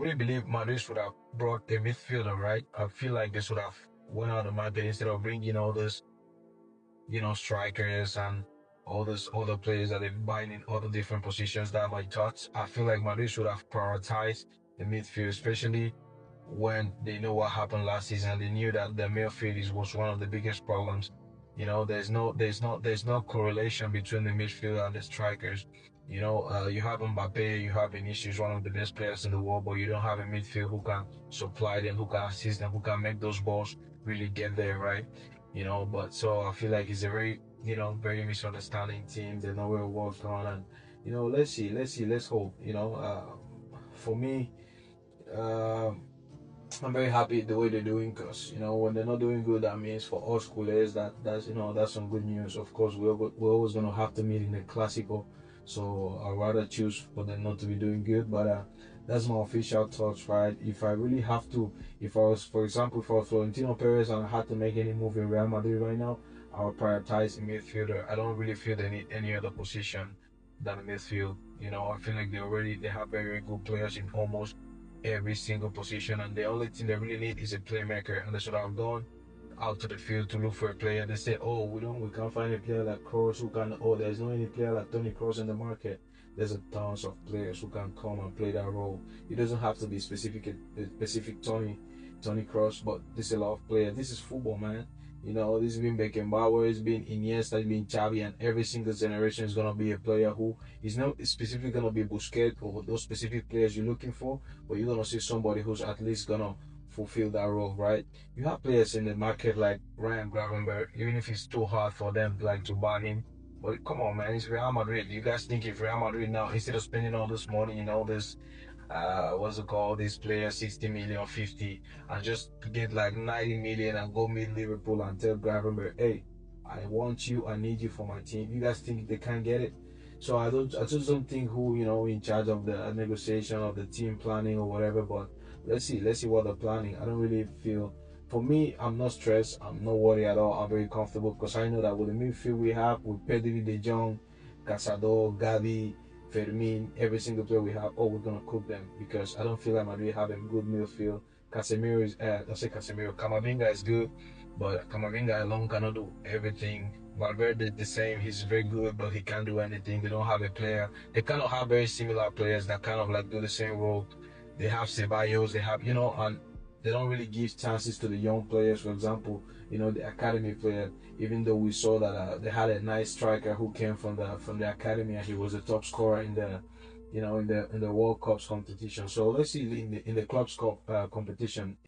really believe Madrid should have brought a midfielder, right? I feel like they should have went out of the market instead of bringing all this, strikers and all this other players that they're buying in other different positions. That my thoughts. I feel like Madrid should have prioritized the midfield, especially when they know what happened last season. They knew that the midfield was one of the biggest problems. There's no correlation between the midfield and the strikers. You have Mbappe, you have Vinicius, one of the best players in the world, but you don't have a midfield who can supply them, who can assist them, who can make those balls really get there, right? But so I feel like it's a very, very misunderstanding team. They know where it was going, and let's hope. For me, um I'm very happy the way they're doing because when they're not doing good, that means for us culés that's some good news. Of course, we're always gonna have to meet in the Clasico, so I'd rather choose for them not to be doing good. But that's my official thoughts, right? If I really have to, if I was, for example, if I was Florentino Perez and I had to make any move in Real Madrid right now, I would prioritize a midfielder. I don't really feel they need any other position than a midfield. I feel like they have very, very good players in almost every single position, and the only thing they really need is a playmaker. And they should have gone out to the field to look for a player. They say, "Oh, we can't find a player like Kroos who can." Oh, there's no any player like Tony Kroos in the market. There's a tons of players who can come and play that role. It doesn't have to be specific Tony Kroos, but there's a lot of players. This is football, man. This has been Beckenbauer, it's been Iniesta, it's been Xavi, and every single generation is gonna be a player who is not specifically gonna be Busquets or those specific players you're looking for, but you're gonna see somebody who's at least gonna fulfill that role, right? You have players in the market like Ryan Gravenberg, even if it's too hard for them like to buy him. But come on, man, it's Real Madrid. You guys think if Real Madrid now, instead of spending all this money, this what's it called, this player 60 million, 50, and just get like 90 million and go meet Liverpool and tell Gravenberg, hey, I want you, I need you for my team. You guys think they can't get it? So I just don't think who, in charge of the negotiation of the team planning or whatever, but let's see what they're planning. I don't really feel, for me, I'm not stressed, I'm not worried at all. I'm very comfortable because I know that with the midfield we have, with Pedri, De Jong, Casado, Gavi, Fermin, every single player we have, we're gonna cook them because I don't feel like Madrid have a good midfield. Casemiro is, I say Casemiro, Camavinga is good, but Camavinga alone cannot do everything. Valverde the same, he's very good, but he can't do anything. They don't have a player. They kind of have very similar players that kind of like do the same role. They have Ceballos, they have, and they don't really give chances to the young players. For example, the academy player. Even though we saw that they had a nice striker who came from the academy and he was a top scorer in the, in the World Cups competition. So let's see in the Clubs Cup competition.